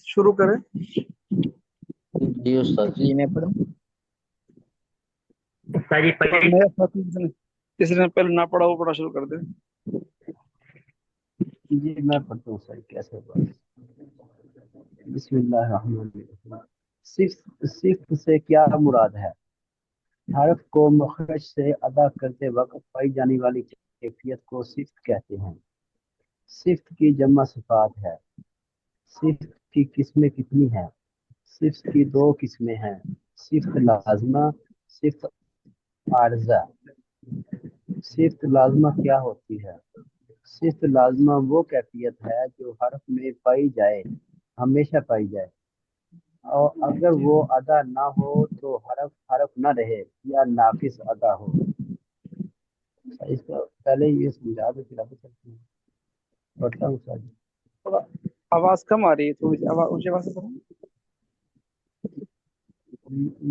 شروع کریں. جی استاد جی میں پڑھوں. نیا ساتھی کسی نے پہلے نہ پڑھا وہ پڑھا شروع کر دیں. جی میں پڑھتا ہوں سر. کیسے بات. بسم اللہ الرحمن الرحیم. صفت سے کیا مراد ہے؟ حرف کو مخرج سے ادا کرتے وقت پائی جانے والی کیفیت کو صفت کہتے ہیں. صفت کی جمع صفات ہے. صفت کی قسمیں کتنی ہیں؟ صفت کی دو قسمیں ہیں: صفت لازمہ، صفت عارضہ. صفت لازمہ کیا ہوتی ہے؟ صفت لازمہ وہ کیفیت ہے جو حرف میں پائی جائے، ہمیشہ پائی جائے، اور اگر وہ ادا نہ ہو تو حرف نہ رہے یا ناقص ادا ہو. اس کا پہلے یہ سمجھا دو پھر آگے چلتے ہیں. پڑھتا ہوں سر. تھوڑا آواز کم آ رہی ہے, تھوڑی سی آواز اونچی آواز سے پڑھیں.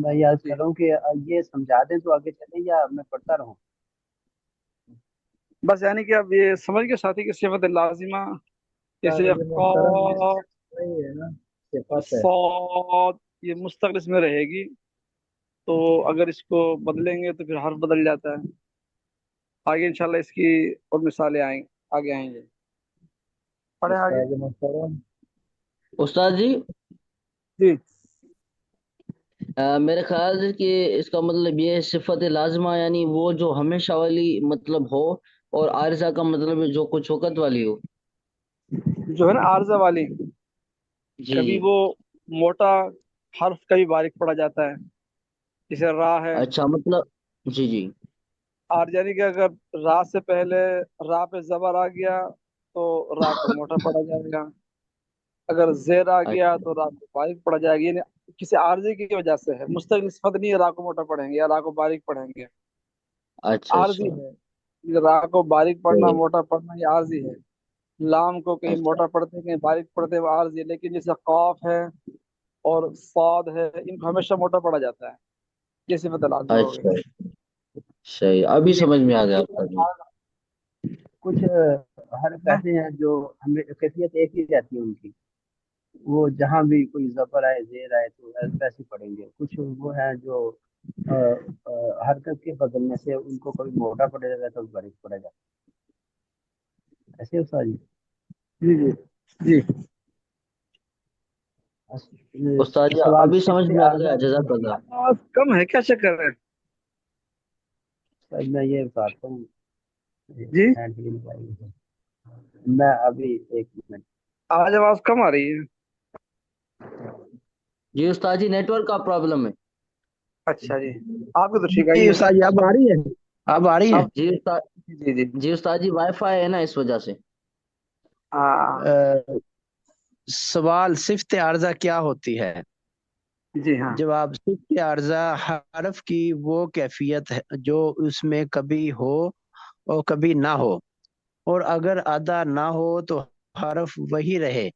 میں یاد جی کر رہا ہوں کہ یہ سمجھا دیں تو آگے چلیں یا میں پڑھتا رہوں. بس یعنی کہ اب یہ سمجھ گئے ساتھی کی صفت لازمہ جیسے قاف صاد یہ مستقل اس میں رہے گی, تو اگر اس کو بدلیں گے تو پھر حرف بدل جاتا ہے. آگے انشاءاللہ اس کی اور مثالیں آگے آئیں گے. پڑھیں آگے. استاد جی جی میرے خیال سے کہ اس کا مطلب یہ ہے صفت لازمہ یعنی وہ جو ہمیشہ والی مطلب ہو، اور عارضہ کا مطلب ہے جو کچھ وقت والی ہو. جو ہے نا عارضہ والی, جی کبھی جی. وہ موٹا حرف کبھی باریک پڑا جاتا ہے, جیسے را ہے. اچھا مطلب جی جی. اور یعنی کہ اگر را سے پہلے را پہ زبر آ گیا تو را کو موٹا پڑا جائے گا, اگر زیر آ گیا اچھا تو را کو باریک پڑا جائے گا. یعنی کسی عارضے کی وجہ سے ہے, مستقل صفت نہیں ہے را کو موٹا پڑھیں گے یا را کو باریک پڑھیں گے, اچھا. عارضی اچھا ہے. را کو باریک پڑھنا صحیح. موٹا پڑھنا یہ عارضی ہے. لام کو کہیں اچھا موٹا پڑھتے ہیں کہیں باریک پڑھتے ہیں, وہ عارضی ہے. لیکن جیسے قاف ہے اور صاد ہے ان کو ہمیشہ موٹا پڑا جاتا ہے, یہ صفت لازمہ ہو اچھا. گئی. صحیح ابھی یہ سمجھ میں آ گیا استاد جی. کچھ حرف ایسے ہیں جو ہمیں کیفیت ایک ہی رہتی ہے ان کی، وہ جہاں بھی کوئی زبر آئے زیر آئے تو ایسے پڑھیں گے. کچھ وہ ہیں جو حرکت کے بدلنے سے ان کو کبھی موٹا پڑے گا کبھی باریک پڑے گا. ایسے استاد جی. جی جی جی. استاد جی سوال ابھی سمجھ صفت میں آ عارضہ گیا. جزاک اللہ. آواز کم ہے, کیا چکر ہے؟ استاد میں یہ بتاتا ہوں. جی میں ابھی ایک منٹ. آواز کم آ رہی ہے. جی استاد جی نیٹ ورک کا پرابلم ہے. اچھا جی, آپ کو تو ٹھیک جی آئی ہے. استاد جی اب آ رہی ہے؟ اب آ رہی ہے؟ اب جی استاد جی جی جی استاد جی وائی فائی ہے نا اس وجہ سے. ہاں سوال صفت عارضہ کیا ہوتی ہے؟ جی ہاں جواب صفت عارضہ حرف کی وہ کیفیت ہے جو اس میں کبھی ہو اور کبھی نہ ہو، اور اگر ادا نہ ہو تو حرف وہی رہے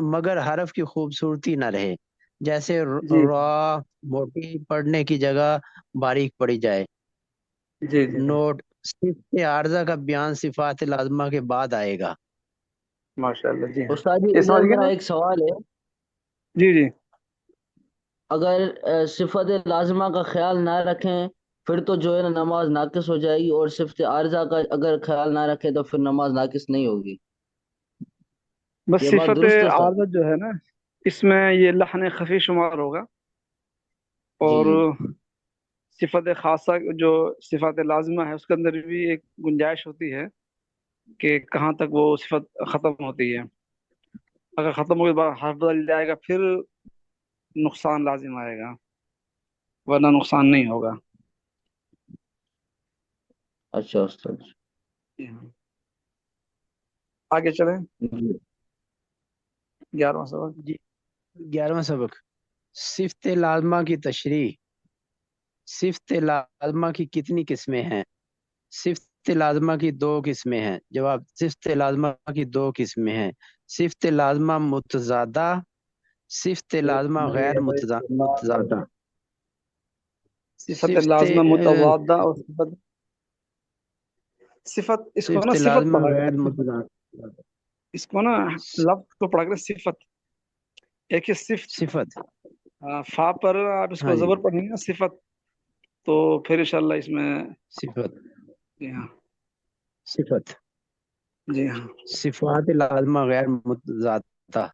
مگر حرف کی خوبصورتی نہ رہے. جیسے جی را موٹی پڑھنے کی جگہ باریک پڑی جائے. جی جی نوٹ: صفت عارضہ کا بیان صفات لازمہ کے بعد آئے گا. ماشاء اللہ. جی ہاں, استاد جی یہ ادھر سمجھ گئے میرا نا. ایک سوال ہے. جی جی اگر صفت لازمہ کا خیال نہ رکھیں پھر تو جو ہے نا نماز ناقص ہو جائے گی, اور صفت عارضہ کا اگر خیال نہ رکھے تو پھر نماز ناقص نہیں ہوگی. بس یہ بات صفت درست ہے استاد؟ عارضہ جو ہے نا اس میں یہ لحن خفی شمار ہوگا, جی اور جی. صفت خاصہ جو صفات لازمہ ہے اس کے اندر بھی ایک گنجائش ہوتی ہے کہ کہاں تک وہ صفت ختم ہوتی ہے. اگر ختم ہو گئی حرف بدل جائے گا پھر نقصان لازم آئے گا, ورنہ نقصان نہیں ہوگا. اچھا استاد. جی ہاں. آگے چلیں. جی 11واں سوال. جی 11واں سبق: صفت لازمہ کی تشریح. صفت لازمہ کی کتنی قسمیں ہیں؟ صفت لازمہ کی دو قسمیں ہیں. جواب صفت لازمہ کی دو قسمیں ہیں: صفت لازمہ متضادہ، صفت لازمہ غیر متضادہ. صفت صفت لازمہ متضادہ اور صفت اس کو نا صفت صفت لازمہ پڑھا غیر کرے, متضادہ. اس کو نا لفظ کو پڑھا کرے صفت. एक ही सिफ्त। सिफत। फा पर आप हाँ इसको जी, जबर पढ़ेंगे ना, सिफत, तो फिर इंशाल्लाह इसमें। सिफत। जी हाँ। सिफत। जी हाँ। सिफात लाजमा गैर मुतजादा।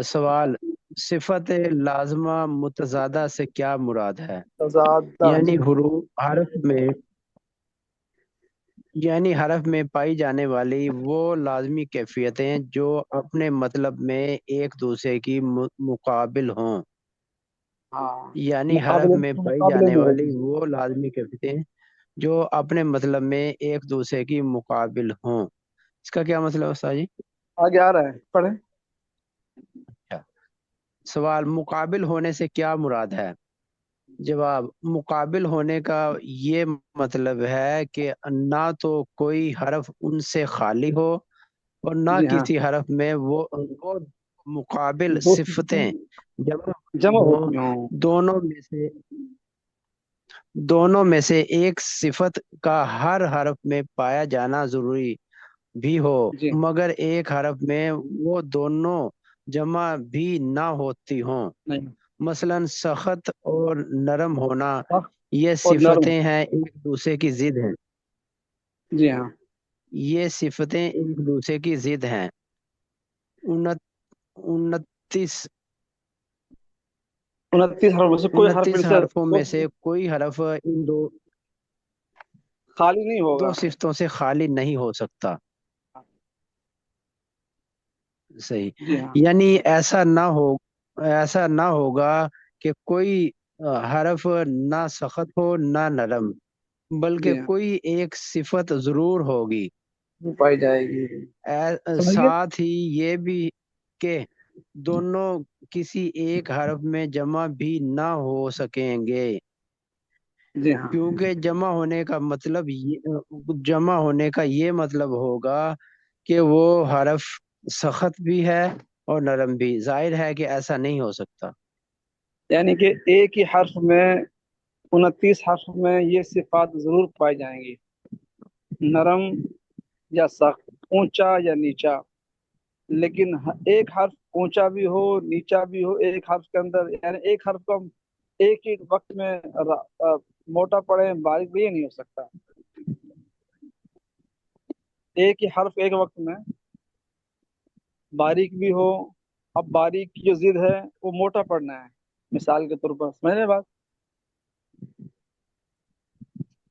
सवाल, सिफत लाजमा मुतजादा से क्या मुराद है? तजादा, यानी जी हाँ। हरफ में पाई जाने वाली वो लाजमी कैफियतें जो अपने मतलब में एक दूसरे की मुकाबिल हों। हाँ, यानी हरफ मुकाबले में पाई मुकाबले जाने में वाली होगी। वो लाजमी कैफियतें जो अपने मतलब में एक दूसरे की मुकाबिल हों। इसका क्या मतलब है उस्ताद जी? आगे आ रहा है, पढ़े। अच्छा। सवाल, मुकाबिल होने से क्या मुराद है? जवाब, मुकाबिल होने का ये मतलब है कि ना तो कोई हरफ उनसे खाली हो और ना जी हाँ, किसी हरफ में वो मुकाबिल दो सिफतें सिफ्तें जमा जमा हों। होती हों। दोनों में से दोनों में से एक सिफत का हर हरफ में पाया जाना जरूरी भी हो, जी मगर एक हरफ में वो दोनों जमा भी ना होती हों। नहीं, मसलन सख्त और नरम होना, सख्त ये और नरम। सिफतें हैं एक दूसरे की जिद हैं। जी हाँ। ये सिफतें एक दूसरे की जिद हैं। उनत 29 29 हरफ में से कोई हरफ 29 इनसे हरफों में से कोई हरफ इन खाली नहीं दो होगा। सिफतों से खाली नहीं हो सकता। सही। जी हाँ। यानी ऐसा ना होगा कि कोई हरफ ना सख्त हो ना नरम, बल्कि जी हाँ, कोई एक सिफत जरूर होगी। वो पाई जाएगी। समझ गए। साथ ही ये भी कि दोनों किसी एक हरफ में जमा भी ना हो सकेंगे, जी हाँ। क्योंकि जमा होने का ये मतलब होगा कि वो हरफ सख्त भी है और नरम भी। जाहिर है कि ऐसा नहीं हो सकता। यानी कि एक ही हर्फ में 29 हर्फ में ये सिफात जरूर पाई जाएंगी, नरम या सख्त, ऊंचा या नीचा। लेकिन एक हर्फ ऊंचा भी हो, नीचा भी हो, एक हर्फ के अंदर, यानी एक हर्फ को हम एक ही वक्त में मोटा पड़े बारीक भी, ये नहीं हो सकता। एक ही हर्फ एक वक्त में बारीक भी हो। अब बारीक की जो जिद है वो मोटा पड़ना है, मिसाल के तौर पर, समझ रहे बात।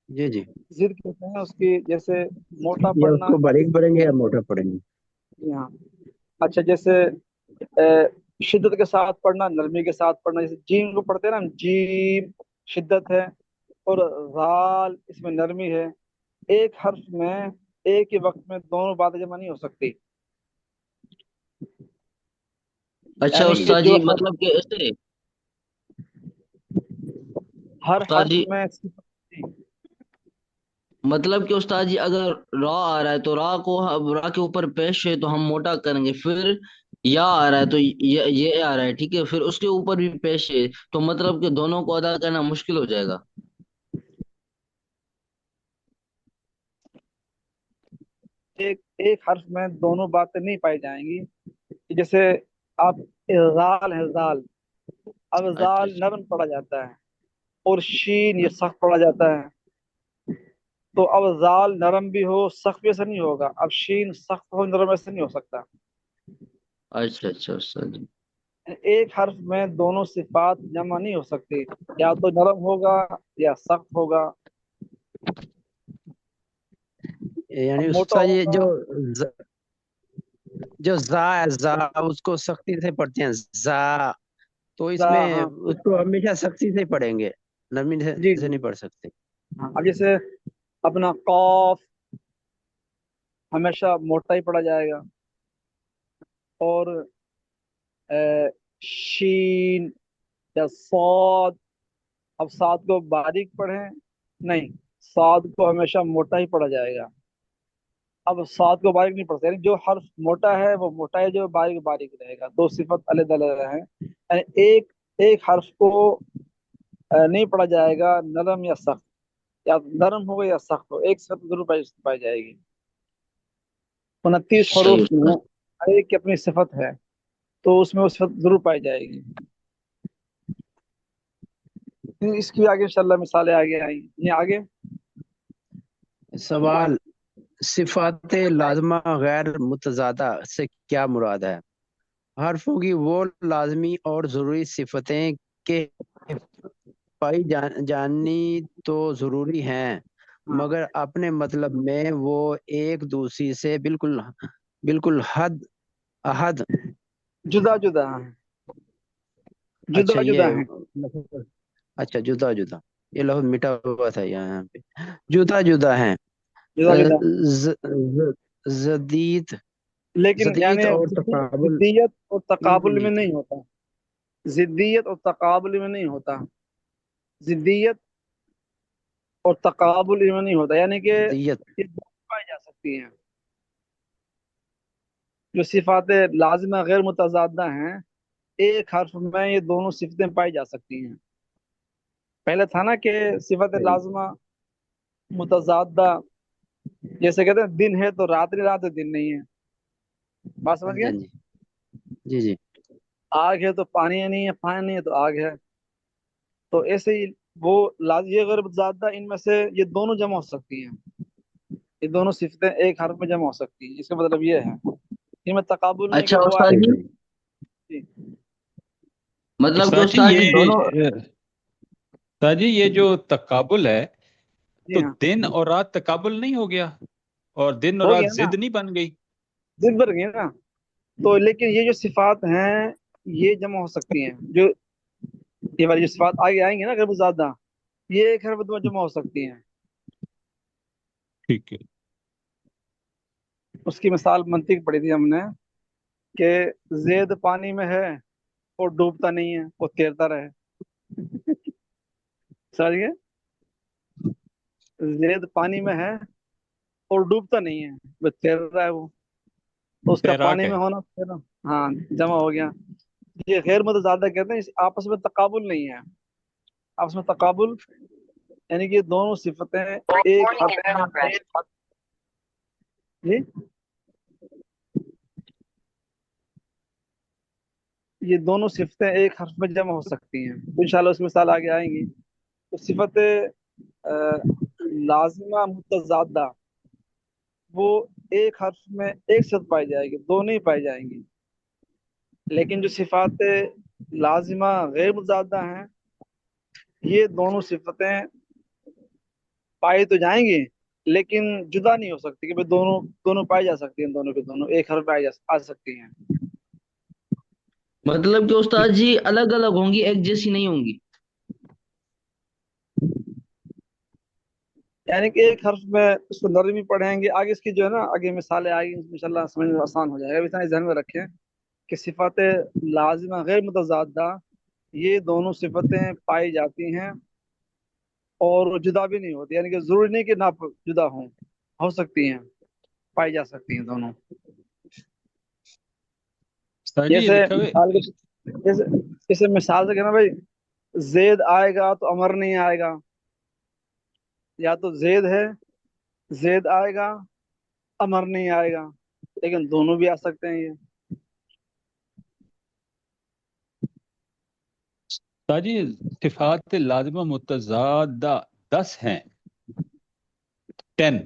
जी जी। जिद कहते हैं उसकी, जैसे मोटा या पड़ना। उसको बारीक पढ़ेंगे या मोटा पढ़ेंगे? जी हाँ। अच्छा, जैसे शिद्दत के साथ पढ़ना, नरमी के साथ पढ़ना, जैसे जीम को पढ़ते हैं ना, जीम शिद्दत है, और राल इसमें नरमी है। एक हर्फ में एक ही वक्त में दोनों बातें जमा नहीं हो सकती। अच्छा यानी कि उस्ताद जो जी, हर मतलब कि ऐसे, हर उस्ताद हर्फ जी, में मतलब कि उस्ताद जी, अगर रा आ रहा है तो रा को रा के ऊपर पेश है तो हम मोटा करेंगे। फिर या आ रहा है तो ये आ रहा है, ठीक है, फिर उसके ऊपर भी पेश है, तो मतलब कि दोनों को अदा करना मुश्किल हो जाएगा। एक एक हर्फ में दोनों बातें नहीं पाई जाएंगी। जैसे आप जाल है, जाल, अब अच्छा जाल अच्छा। नरम पढ़ा जाता है, और शीन ये सख्त पढ़ा जाता है। तो अब जाल नरम भी हो, सख्त भी, ऐसा नहीं होगा। अब शीन सख्त हो, नरम, ऐसा नहीं हो सकता। अच्छा अच्छा उस्ताद जी। एक हर्फ में दोनों सिफात जमा नहीं हो सकती, या तो नरम होगा या सख्त होगा। अब यानी मोटा उसका ये होगा। ज, जो जा है, जा उसको सख्ती से पढ़ते हैं, जा। तो इसमें हाँ। उसको हमेशा सख्ती से पढ़ेंगे, नरमी जी से जी। नहीं पढ़ सकते। हाँ, अब जैसे अपना कॉफ हमेशा मोटा ही पढ़ा जाएगा, और शीन या सौद, अब साद को बारीक पढ़ें, नहीं, साद को हमेशा मोटा ही पढ़ा जाएगा। अब साद को बारीक नहीं पढ़ते, यानी जो हर्फ मोटा है वो मोटा है, जो बारीक बारीक रहेगा। दो सिफत अलग अलग है, यानी एक एक हर्फ को नहीं पढ़ा जाएगा नरम या सख्त, या नरम हो या सख्त हो, एक सिफत जरूर पाई जाएगी। 29 सही हरूफ में उस्ताद। हर एक की अपनी सिफत है। تو اس میں وہ صفت ضرور پائی جائے گی. اس کی آگے انشاءاللہ مثالیں آگے آئیں گی. یہ آگے سوال، صفات لازمہ غیر متضادہ سے کیا مراد ہے؟ حرفوں کی وہ لازمی اور ضروری صفتیں کہ پائی جانی تو ضروری ہیں مگر اپنے مطلب میں وہ ایک دوسری سے بالکل احد. جدا جدا ہیں. اچھا جدا جدا یہ ہیں. اچھا جدا جدا، یہ لفظ مٹا ہوا تھا یہاں پہ. جدا جدا ہیں. جدا جدا. زدید لیکن یعنی اور تقابل. ضدیت اور تقابل میں نہیں ہوتا. ضدیت اور تقابل میں نہیں ہوتا. ضدیت اور تقابل میں نہیں ہوتا، یعنی کہ زدیت. یہ دونوں پائی جا سکتی ہیں. جو صفات لازمہ غیر متضادہ ہیں، ایک حرف میں یہ دونوں صفتیں پائی جا سکتی ہیں. پہلے تھا نا کہ صفت لازمہ متضادہ، جیسے کہتے ہیں دن ہے تو رات نہیں، رات ہے دن نہیں ہے. بات سمجھ گئے؟ جی جی. آگ ہے تو پانی نہیں ہے، پانی نہیں ہے تو آگ ہے. تو ایسے ہی وہ یہ غیر متضادہ، ان میں سے یہ دونوں جمع ہو سکتی ہیں. یہ دونوں صفتیں ایک حرف میں جمع ہو سکتی ہیں. اس کا مطلب یہ ہے ان میں تقابل نہیں کہ اچھا وہ آئے استاد جی، گی. مطلب کہ استاد جی استاد جی دونوں. استاد جی یہ جو تقابل ہے جی تو ہاں، دن اور رات تقابل نہیں ہو گیا اور دن اور ہو رات گیا نا، ضد نہیں بن گئی؟ ضد بن گئی نا. تو لیکن یہ جو صفات ہیں یہ جمع ہو سکتی ہیں. جو یہ والی جو صفات آگے آئیں گی نا غیر متضادہ، یہ ایک حرف میں جمع ہو سکتی ہیں. ٹھیک ہے. اس کی مثال منطق پڑھی تھی ہم نے کہ زید پانی میں ہے اور ڈوبتا نہیں ہے، وہ تیرتا رہے. سمجھ گئے؟ زید پانی میں ہے اور ڈوبتا نہیں ہے، وہ تیر رہا ہے. وہ تو اس کا تیراک پانی ہے. میں ہونا ہاں جمع ہو گیا. یہ غیر متضادہ کہتے ہیں، اس آپس میں تقابل نہیں ہے. آپس میں تقابل یعنی کہ دونوں صفتیں ایک حرف جی یہ دونوں صفتیں ایک حرف میں جمع ہو سکتی ہیں. تو انشاءاللہ اس مثال آگے آئیں گی. تو صفت لازمہ متضادہ وہ ایک حرف میں ایک صفت پائی جائے گی، دو نہیں پائی جائیں گی. لیکن جو صفات لازمہ غیر متضادہ ہیں، یہ دونوں صفتیں پائی تو جائیں گی لیکن جدا نہیں ہو سکتی کہ دونوں دونوں پائی جا سکتی ہیں. دونوں کے دونوں ایک حرف پائی آ سکتی ہیں. مطلب کہ استاد جی الگ الگ ہوں گی، ایک جیسی نہیں ہوں گی. یعنی کہ ایک حرف میں اس کو نرمی پڑھیں گے. آگے اس کی جو ہے نا آگے مثالیں آئیں گی، انشاءاللہ سمجھنے میں آسان ہو جائے گا. اتنا ذہن میں رکھیں کہ صفات لازمہ غیر متضادہ یہ دونوں صفتیں پائی جاتی ہیں اور وہ جدا بھی نہیں ہوتی. یعنی کہ ضروری نہیں کہ نہ جدا ہوں، ہو سکتی ہیں، پائی جا سکتی ہیں دونوں. استاد جی یہ جیسے لکھا مثال ہوئے جیسے مثال سے کہنا بھائی زید آئے گا تو امر نہیں آئے گا، یا تو زید ہے، زید آئے گا، امر نہیں آئے گا. لیکن دونوں بھی آ سکتے ہیں. یہ استاد جی صفات لازمہ متضادہ 10 ہیں، 10.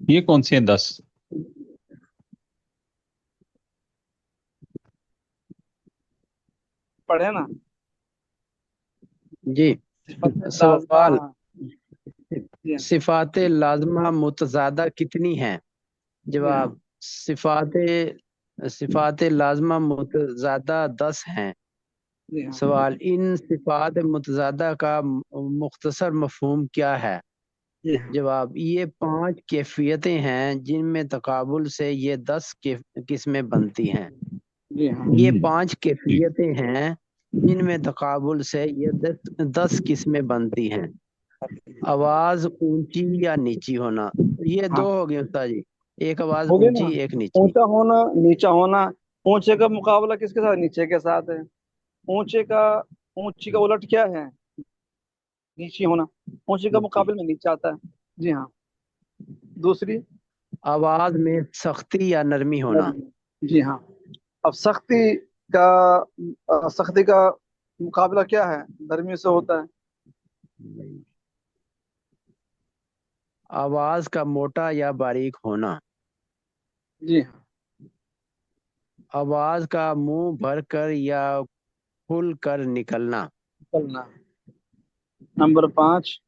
یہ کون سی ہیں 10؟ پڑھے نا جی. صفت لازمہ. سوال، جی صفات لازمہ متضادہ کتنی ہیں؟ جی ہاں جواب، صفات لازمہ متضادہ 10 ہیں. جی ہاں سوال، ان صفات متضادہ کا مختصر مفہوم کیا ہے؟ جی ہاں جواب، یہ 5 کیفیتیں ہیں جن میں تقابل سے یہ 10 قسمیں بنتی ہیں. جی ہاں یہ 5 کیفیتیں ہیں جن میں تقابل سے یہ 10 قسمیں بنتی ہیں. آواز اونچی یا نیچی ہونا، یہ ہاں دو ہو گئے استاد جی. ایک آواز ہو گیا نا. اونچی، ایک نیچی. اونچا ہونا، نیچا ہونا. اونچے کا مقابلہ کس کے ساتھ؟ نیچے کے ساتھ ہے. اونچی کا الٹ کیا ہے؟ نیچی ہونا. اونچی کا نیچی. مقابل میں نیچا آتا ہے. جی ہاں. दूसरी आवाज में सख्ती या नरमी होना। जी हाँ। अब सख्ती का मुकाबला क्या है, नरमी से होता है। आवाज का मोटा या बारीक होना। जी हाँ। आवाज का मुंह भर कर या खुल कर निकलना। चलना। नंबर 5,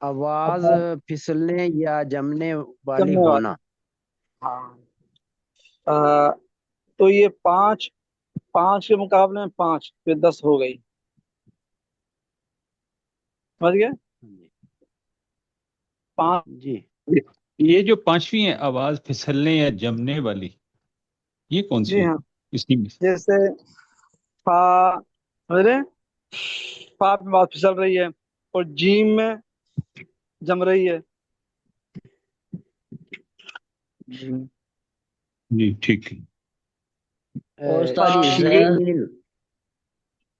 आवाज फिसलने या जमने वाली जमने वाली। होना। हाँ। अ, तो ये 5 5 के मुकाबले में 5 फिर 10 हो गई, समझ गए। 5। जी ये जो पांचवी है, आवाज फिसलने या जमने वाली, ये कौन सी जी है हाँ। इसी में? जैसे फा, समझ रहे हैं? फा में बात फिसल रही है और जीम में जम रही है। जी ठीक है। और उस्ताद जी शीन।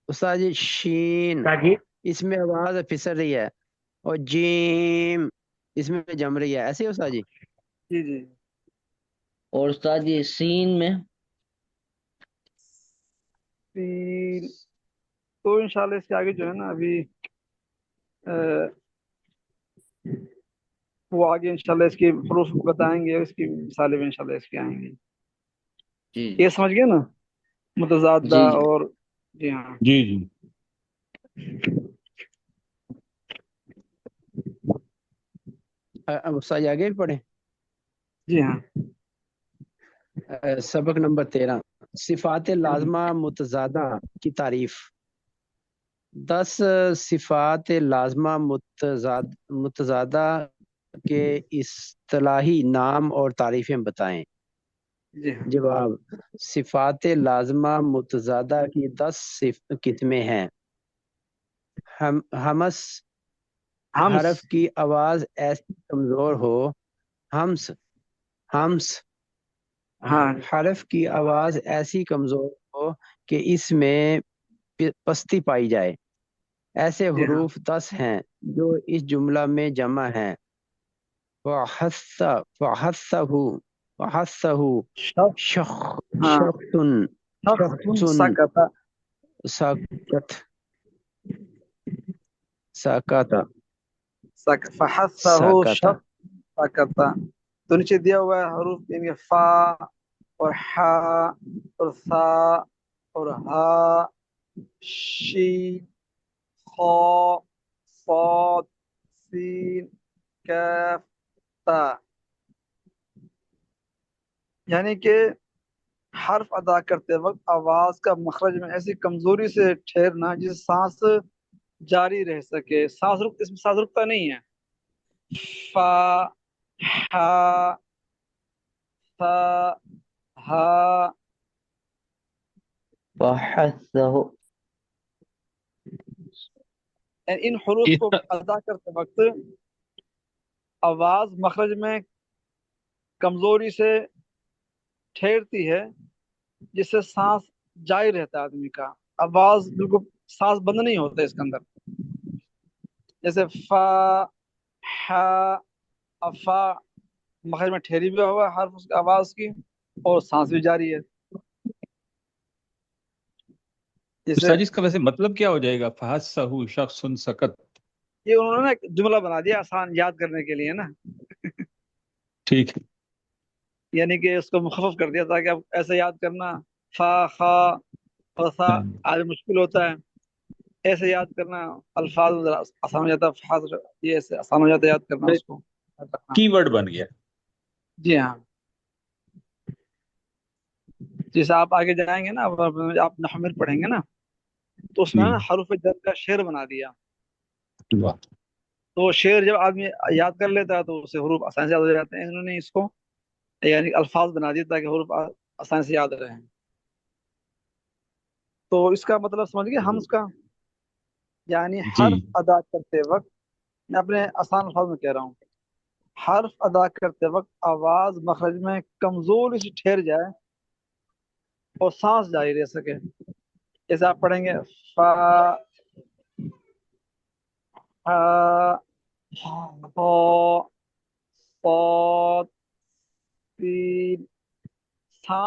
उस्ताद जी शीन, क्या जी? इसमें आवाज फिसल रही है, और जीम इसमें जम रही है, ऐसे ही उस्ताद जी। जी जी। और उस्ताद जी सीन में तीन। तो इंशाल्लाह इसके आगे जो है ना अभी अ, वो आगे इंशाल्लाह इसकी प्रूफ बताएंगे, इसकी मिसालें भी इंशाल्लाह इसकी आएंगी। जी ये समझ गए ना, मुतजादा जी जी और। जी हाँ। जी जी। अब उस्ताद जी आगे भी पढ़े। जी हाँ। सबक नंबर 13, सिफात लाजमा मुतजादा की तारीफ। 10 सिफात लाजमा मुतजादा के इस्तिलाही नाम और तारीफें बताएं। जी हाँ। जवाब, सिफात लाजमा मुतजादा की 10 किस्में हैं। हमस, हम्स। हरफ की आवाज ऐसी कमजोर हो। हमस, हमस, हाँ। हरफ की आवाज ऐसी कमजोर हो कि इसमें पस्ती पाई जाए। ऐसे जी हाँ। हुरूफ 10 हैं जो इस जुमला में जमा हैं। फहस्स, फहस्सहु, फहस्सहु, शख। शख, हाँ। शख्सुन, शख्सुन शख्सुन, सकता। साकत, साकाता, फहस्सहु साकाता। शख सकता। तो नीचे दिया हुआ है हरूफ इनके फा और हा और सा और हा, शीन, खा, साद, सीन, कैफ, ता। यानी कि हर्फ अदा करते वक्त आवाज का मखरज में ऐसी कमजोरी से ठहरना जिससे सांस जारी रह सके। इसमें सांस रुकता नहीं है। फा, हा, सा, हा। फहस्सहु। इन हरूफ को इसका अदा करते वक्त आवाज मखरज में कमजोरी से ठहरती है जिससे सांस जारी रहता है आदमी का। आवाज बिल्कुल सांस बंद नहीं होता इसके अंदर। जैसे फा, हा, अफा मखरज में ठहरी भी हुआ है हर्फ उसकी आवाज की, और सांस भी जारी है। जैसे उस्ताद जी, इसका वैसे मतलब क्या हो जाएगा? फहस्सहु शख्सुन सकत। ये उन्होंने ना एक जुमला बना दिया आसान याद करने के लिए ना, ठीक है। यानी कि उसको मुखफ़्फ़ कर दिया ताकि आप ऐसे याद करना। फा, खा और सा हाँ, आज मुश्किल होता है, ऐसे याद करना अल्फाज में जरा आसान हो जाता है। ये ऐसे आसान हो जाता है याद करना उसको, याद रखना। कीवर्ड बन गया। जी हाँ। जैसे आप आगे जाएंगे ना, आप नहव में पढ़ेंगे ना, तो उसमें ना जी हरूफ जर का शेर बना दिया। वाह। तो शेर जब आदमी याद कर लेता है तो उसे हरूफ आसानी से याद हो जाते हैं। इन्होंने इसको यानी अल्फाज बना दिए ताकि हरूफ आसानी से याद रहे। तो इसका मतलब समझ गए हम उसका, यानी जी हर्फ अदा करते वक्त, मैं अपने आसान अल्फाज में कह रहा हूँ, हर्फ अदा करते वक्त आवाज मखरज में कमजोरी से ठहर जाए और सांस जारी रह सके। जैसे आप पढ़ेंगे फा, हा, हो,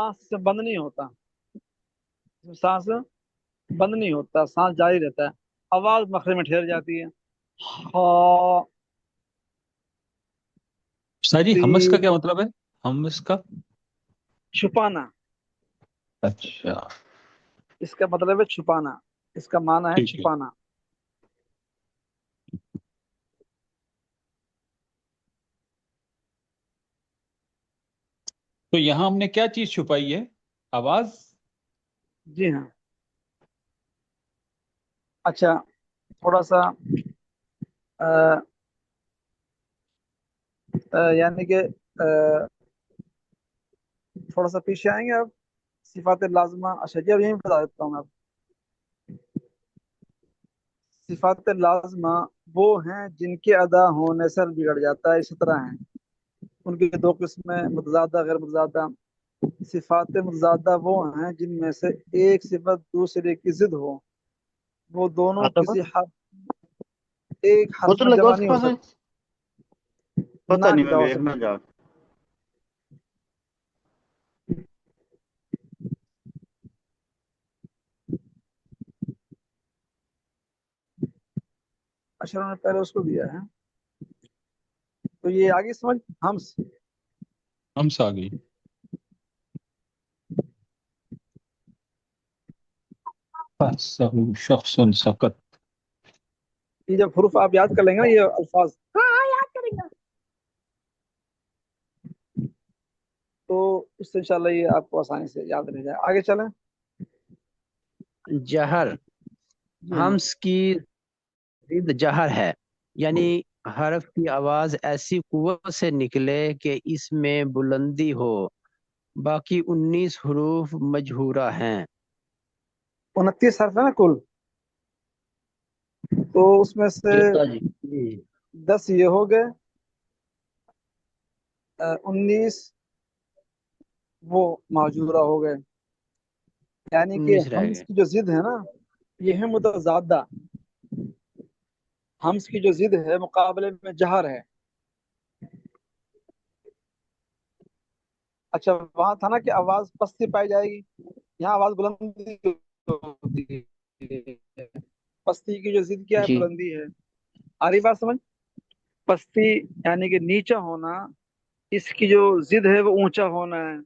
सांस से बंद नहीं होता, इसमें सांस बंद नहीं होता, सांस जारी रहता है, आवाज मखरे में ठहर जाती है। हाँ। उस्ताद जी हमस का क्या मतलब है? हमस का? छुपाना, अच्छा, इसका मतलब है छुपाना, इसका माना है ठीक है। छुपाना। तो यहाँ हमने क्या चीज छुपाई है? आवाज? जी हाँ। अच्छा, थोड़ा सा अ, यानी कि थोड़ा सा पीछे आएंगे आप, सिफात लाजमा। अच्छा जी, अब यही बता देता हूँ मैं आपको। सिफात लाजमा वो हैं जिनके अदा होने से बिगड़ जाता है, इस तरह हैं। उनकी दो किस्में, मुतज़ादा गैर मुतज़ादा। सिफात मुतज़ादा वो हैं जिनमें से एक सिफत दूसरे की जिद हो, वो दोनों आता किसी बस हर्फ, एक वो हर्फ तो में लगा जमा नहीं उसका हो है, सकती। पता ना नहीं, मैं निकाह हो देखना सकती। जा। अच्छा, उन्होंने पहले उसको दिया है, तो ये आगे समझ। हम हमस आ गई। फहसहु शख्सन सकत। ये जब हरूफ आप याद कर लेंगे ना, ये अल्फाज, तो उससे इंशाल्लाह ये आपको आसानी से याद रह जाए। आगे चलें। जहर, जी हाँ। हम्स की जिद जहर है, यानी हर्फ की आवाज ऐसी कुव्वत से निकले कि इसमें बुलंदी हो। बाकी 19 हरूफ मजहूरा हैं। 29 हर्फ है ना कुल, तो उसमें से जी उस्ताद जी। जी 10 ये हो गए, 19 वो माजूरा हो गए। यानी कि 19 रह हम्स गए। की जो जिद है ना, ये है मुतज़ादा। हम्स की जो जिद है मुकाबले में जहर है। अच्छा, वहां था ना कि आवाज पस्ती पाई जाएगी, यहाँ आवाज बुलंदी होती है। पस्ती की जो जिद क्या है, जी बुलंदी है। आ रही बात समझ? पस्ती यानी कि नीचा होना, इसकी जो जिद है वो ऊंचा होना है।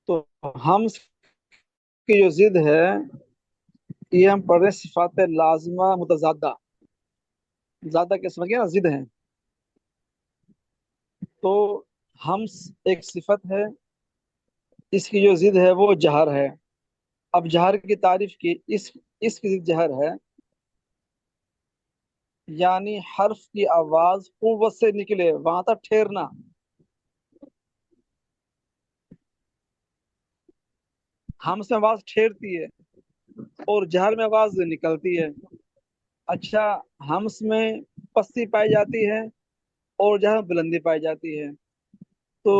तो हम की जो जिद है, ये हम पढ़ रहे हैं सिफात लाजिमा मुतजादा। ज्यादा क्या समझ गया ना, जिद है। तो हम एक सिफत है, इसकी जो जिद है वो जहर है। अब जहर की तारीफ की, इसकी जिद जहर है, यानी हर्फ की आवाज कुव्वत से निकले, वहां तक ठहरना। हम से आवाज ठहरती है और जहर में आवाज निकलती है। अच्छा, हम्स में पस्ती पाई जाती है और जहर बुलंदी पाई जाती है। तो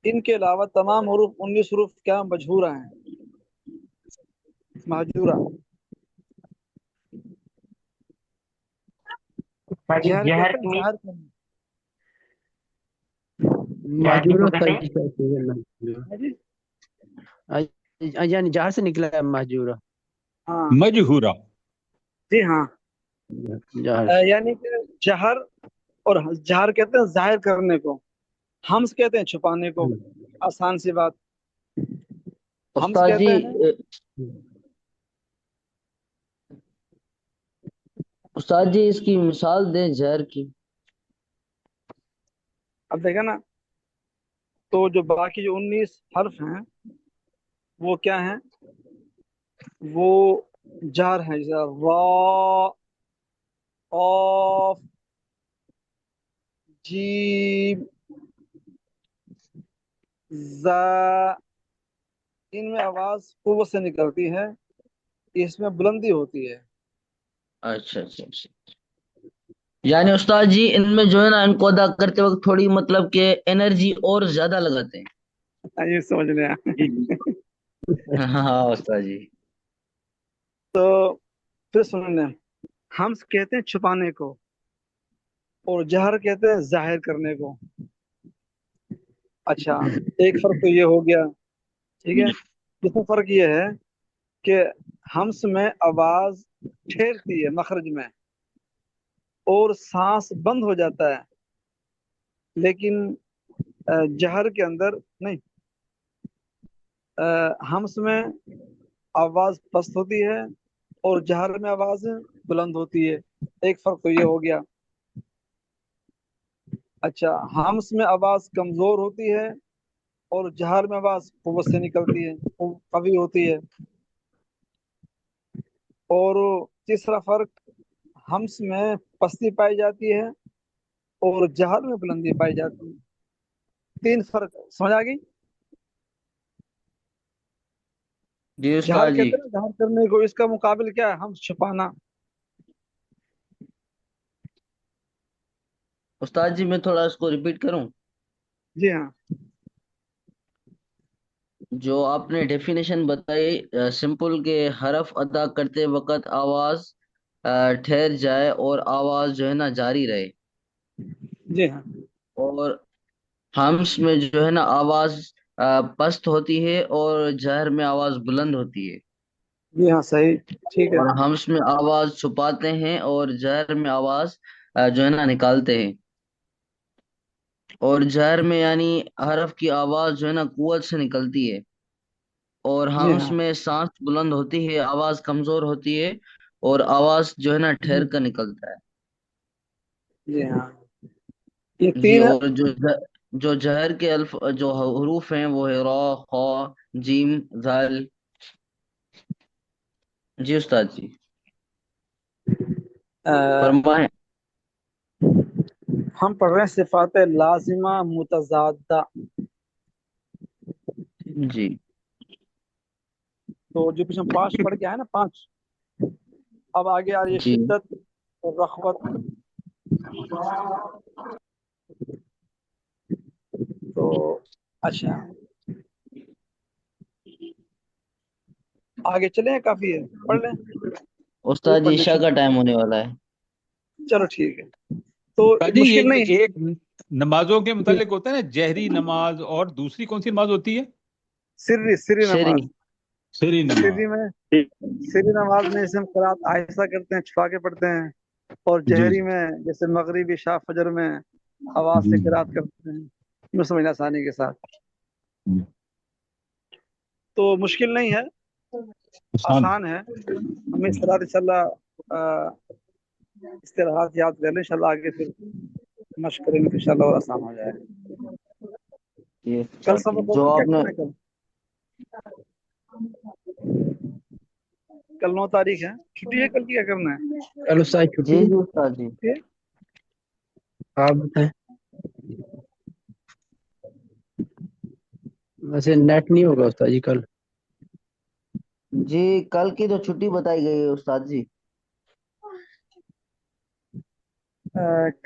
इनके अलावा तमाम हरूफ, 19 हरूफ क्या मजहूरा हैं, महजूरा। बाकी जहर जहर कहते हैं, की जहर करना जहर की महजूरा फुल तरीका से है महजूरा। है जी। यानी जहर से निकला है महजूरा। हाँ मजहूरा। जी हाँ। जहर से। यानी कि जहर, और जहर कहते हैं जाहिर करने को, हम्स कहते हैं छुपाने को। आसान सी बात। हम्स उस्ताद जी कहते हैं, उस्ताद जी इसकी मिसाल दें जहर की। अब देखा ना, तो जो बाकी जो 19 हर्फ हैं वो क्या हैं, वो जार हैं। जैसे रा, ऑफ, जीम, जा, इनमें आवाज कुव्वत से निकलती है, इसमें बुलंदी होती है। अच्छा अच्छा अच्छा। यानी उस्ताद जी इनमें जो है ना, इनको अदा करते वक्त थोड़ी मतलब कि एनर्जी और ज्यादा लगाते हैं। ये समझ में आया। जी जी। हाँ हाँ उस्ताद जी। तो फिर सुनने, हम कहते हैं छुपाने को और जहर कहते हैं जाहिर करने को। अच्छा, एक फर्क तो ये हो गया, ठीक है। दूसरा फर्क ये है कि हम्स में आवाज ठहरती है मखरज में और सांस बंद हो जाता है, लेकिन जहर के अंदर नहीं। हम्स में आवाज पस्त होती है और जहर में आवाज बुलंद होती है। एक फर्क तो ये हो गया। अच्छा, हम्स में आवाज कमजोर होती है और जहर में आवाज कुव्वत से निकलती है, कवी होती है। और तीसरा फर्क, हम्स में पस्ती पाई जाती है और जहर में बुलंदी पाई जाती है। तीन फर्क समझ आ गई। जी जहर उस्ताद जी। कहते हैं ना, जहर करने को, इसका मुकाबिल क्या है? हम्स छुपाना। उस्ताद जी मैं थोड़ा इसको रिपीट करूं। जी हाँ। जो आपने डेफिनेशन बताई, सिंपल के हरफ अदा करते वक्त आवाज ठहर जाए और आवाज जो है ना जारी रहे, जी हाँ। और हम्स में जो है ना आवाज पस्त होती है और जहर में आवाज बुलंद होती है, जी हाँ, सही, ठीक है। और हम्स में आवाज छुपाते हैं और जहर में आवाज जो है ना निकालते हैं। और जहर में यानी हरफ की आवाज जो है ना कुव्वत से निकलती है, और जी हम्स हाँ। में सांस बुलंद होती है, आवाज कमजोर होती है, और आवाज जो है ना ठहर जी कर निकलता है। जी हाँ, ये जी, तीन। और जो जहर के जो हरूफ हैं वो है रा, खा, जीम, जाल। जी उस्ताद जी, अ, फरमाएं। हम पढ़ रहे हैं सिफात लाजिमा मुतजादा। जी तो जो पीछे हम पांच पढ़ के आए ना, पांच, अब आगे आ रही है जी शिद्दत और रखवत। तो अच्छा, आगे चले, काफी है, पढ़ लें। कोई उस्ताद जी, पढ़ने ईशा की, का टाइम होने वाला है। चलो ठीक है। तो जी मुश्किल एक नहीं है। एक नमाजों के जी, मुतालिक होता है ना, जहरी नमाज, और दूसरी कौन सी नमाज होती है? सिर्री सिर्री शेरी। नमाज। सिरी नमाज। सिर्री में, सिर्री नमाज में जैसे हम क़िरात आहिस्ता करते हैं, छुपा के पढ़ते हैं। और जी जहरी जी। में जैसे मगरिब इशा फजर में आवाज से हम्म, क़िरात करते हैं, यूं समझना आसानी के साथ। हम्म, तो मुश्किल नहीं है, आसान। आसान है। हमें इस तरह इंशाल्लाह इस्तिलाहात याद कर लें, इंशाल्लाह आगे फिर मशक करेंगे तो इंशाल्लाह और आसान हो जाएगा। ये कल उस्ताद जी सबक जो होगा, क्या आपने। करना है कल? कल 9 तारीख है, छुट्टी है कल की, क्या करना है? कल उस्ताद जी छुट्टी है। जी उस्ताद जी। छुट्टी है? आप बताएं। वैसे नेट नहीं होगा उस्ताद जी कल। जी कल की तो छुट्टी बताई गई है उस्ताद जी।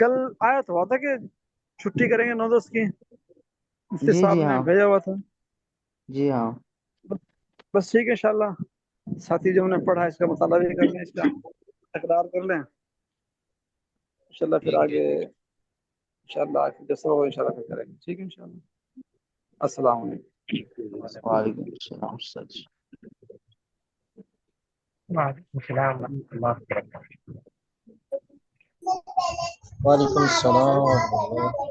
कल आया तो हुआ था कि छुट्टी करेंगे 9 10 की, मुफ्ती जी साहब जी ने हाँ। भेजा हुआ था। जी हाँ। बस ठीक है, इंशाल्लाह साथी जो हमने पढ़ा है इसका मताला भी कर लें, इसका तकरार कर लें, इंशाल्लाह फिर ठीक है। आगे इंशाल्लाह जैसा हो इंशाल्लाह फिर करेंगे, ठीक है इंशाल्लाह। अस्सलाम वालेकुम। वालेकुम अस्सलाम उस्ताद जी। वालेकुम सलाम व रहमतुल्लाह व बरकातहू। वालेकुम सलाम।